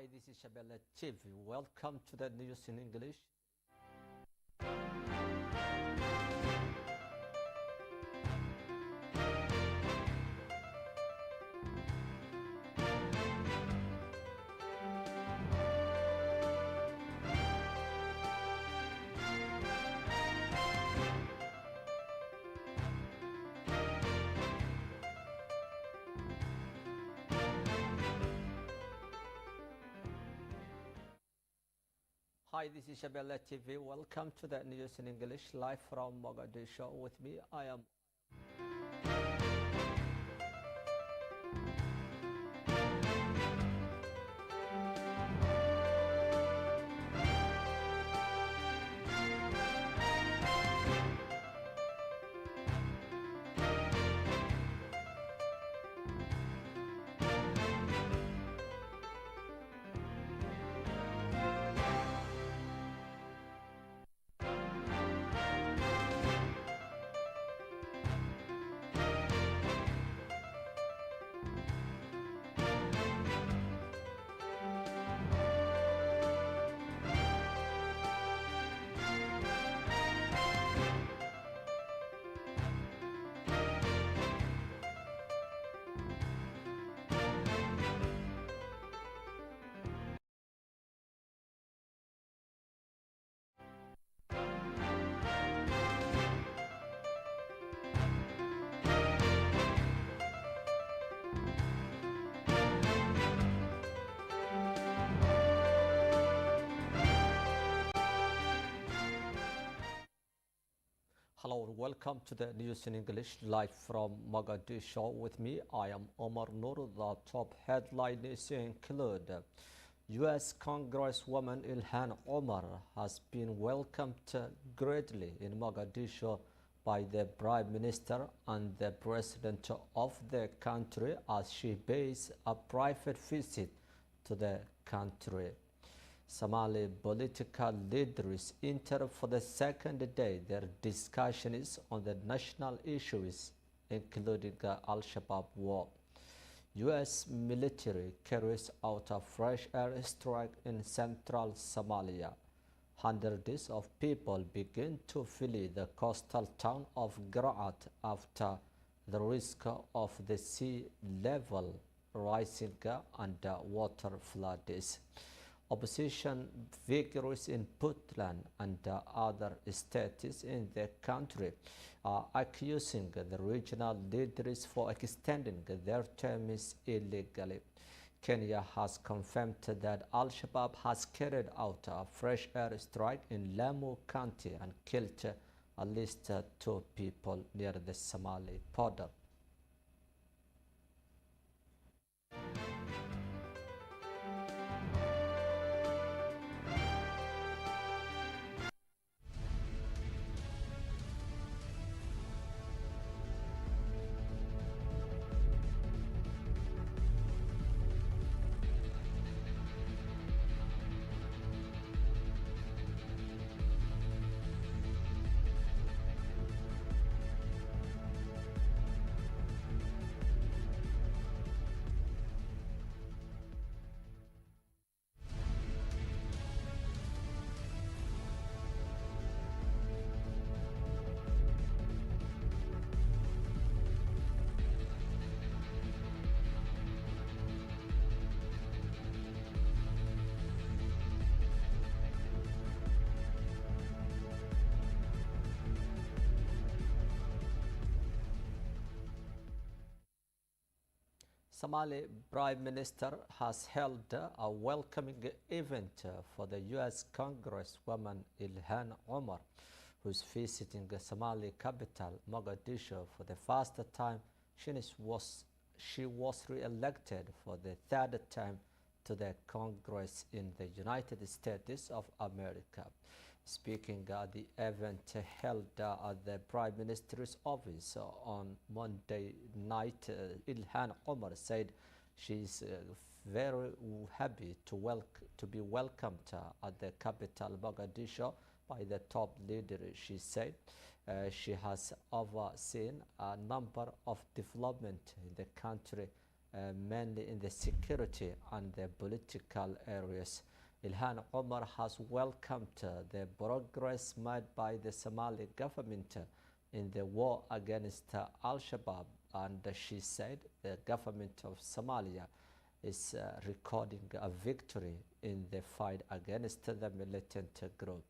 Hi, this is Shabelle TV. Welcome to the news in English. Hi, this is Shabelle TV. Welcome to the news in English, live from Mogadishu. With me, I am. Hello and welcome to the news in English, live from Mogadishu. With me, I am Omar Nur. The top headlines include U.S. Congresswoman Ilhan Omar has been welcomed greatly in Mogadishu by the Prime Minister and the President of the country as she pays a private visit to the country. Somali political leaders enter for the second day their discussions on the national issues, including the Al-Shabaab war. U.S. military carries out a fresh air strike in central Somalia. Hundreds of people begin to flee the coastal town of Gra'at after the risk of the sea level rising and water floods. Opposition figures in Puntland and other states in the country are accusing the regional leaders for extending their terms illegally. Kenya has confirmed that Al-Shabaab has carried out a fresh air strike in Lamu County and killed at least 2 people near the Somali border. Somali Prime Minister has held a welcoming event for the U.S. Congresswoman Ilhan Omar, who is visiting the Somali capital, Mogadishu, for the first time. She was re-elected for the 3rd time to the Congress in the United States of America. Speaking at the event held at the Prime Minister's office on Monday night, Ilhan Omar said she is very happy to be welcomed at the capital Mogadishu by the top leader. She said she has overseen a number of development in the country mainly in the security and the political areas. Ilhan Omar has welcomed the progress made by the Somali government in the war against Al-Shabaab, and she said the government of Somalia is recording a victory in the fight against the militant group.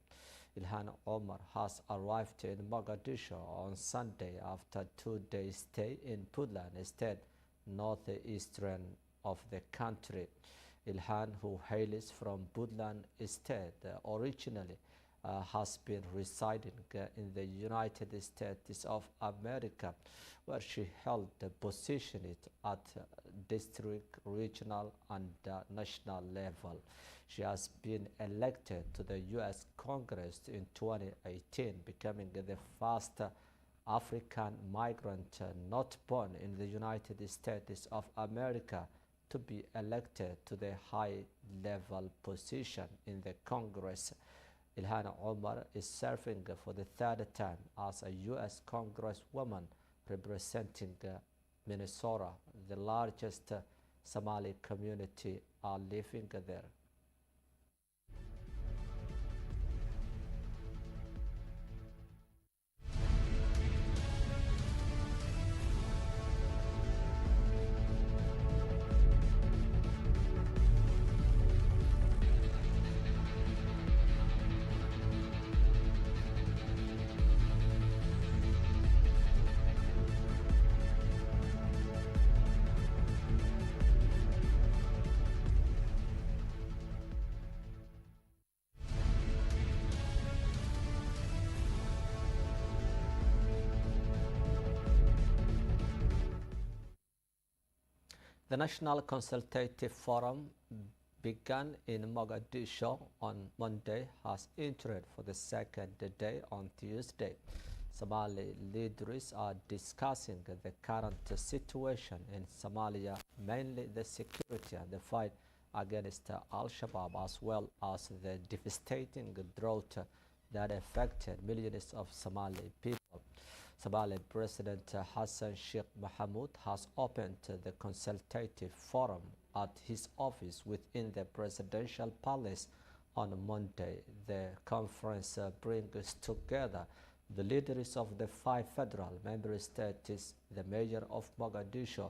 Ilhan Omar has arrived in Mogadishu on Sunday after 2 days stay in Puntland state, northeastern of the country. Ilhan, who hails from Puntland state originally, has been residing in the United States of America, where she held the position at district, regional, and national level. She has been elected to the U.S. Congress in 2018, becoming the first African migrant not born in the United States of America to be elected to the high-level position in the Congress. Ilhan Omar is serving for the third time as a U.S. Congresswoman representing Minnesota. The largest Somali community are living there. The National Consultative Forum began in Mogadishu on Monday, has entered for the second day on Tuesday. Somali leaders are discussing the current situation in Somalia, mainly the security and the fight against Al-Shabaab, as well as the devastating drought that affected millions of Somali people. Somali President Hassan Sheikh Mohamud has opened the consultative forum at his office within the presidential palace on Monday. The conference brings together the leaders of the 5 federal member states, the mayor of Mogadishu,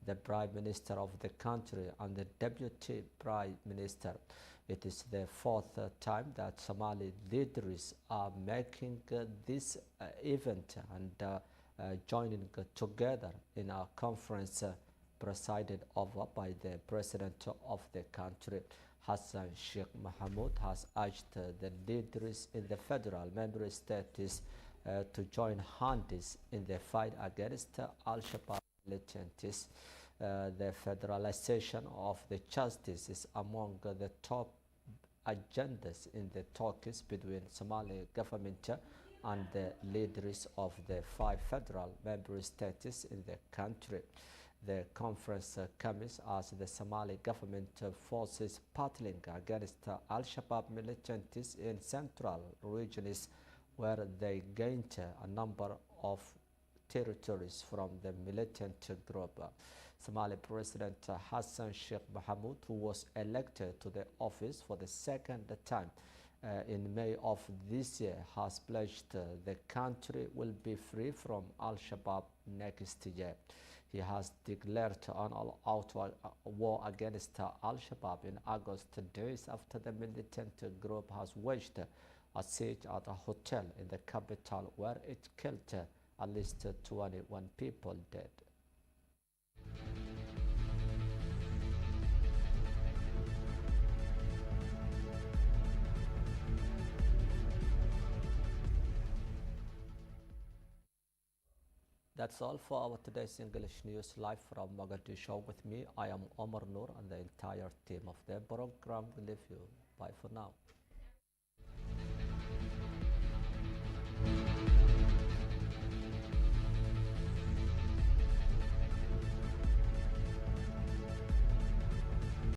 the prime minister of the country, and the deputy prime minister. It is the 4th time that Somali leaders are making this event and joining together in a conference presided over by the president of the country. Hassan Sheikh Mohamud has urged the leaders in the federal member states to join hands in the fight against Al-Shabaab militants. The federalization of the justice is among the top agendas in the talks between Somali government and the leaders of the 5 federal member states in the country. The conference comes as the Somali government forces battling against Al-Shabaab militants in central regions, where they gained a number of territories from the militant group. Somali President Hassan Sheikh Mohamud, who was elected to the office for the second time in May of this year, has pledged the country will be free from Al-Shabaab next year. He has declared an all-out war against Al-Shabaab in August, days after the militant group has waged a siege at a hotel in the capital, where it killed at least 21 people dead. That's all for our today's English news live from Mogadishu. With me, I am Omar Noor, and the entire team of the program will leave you. Bye for now.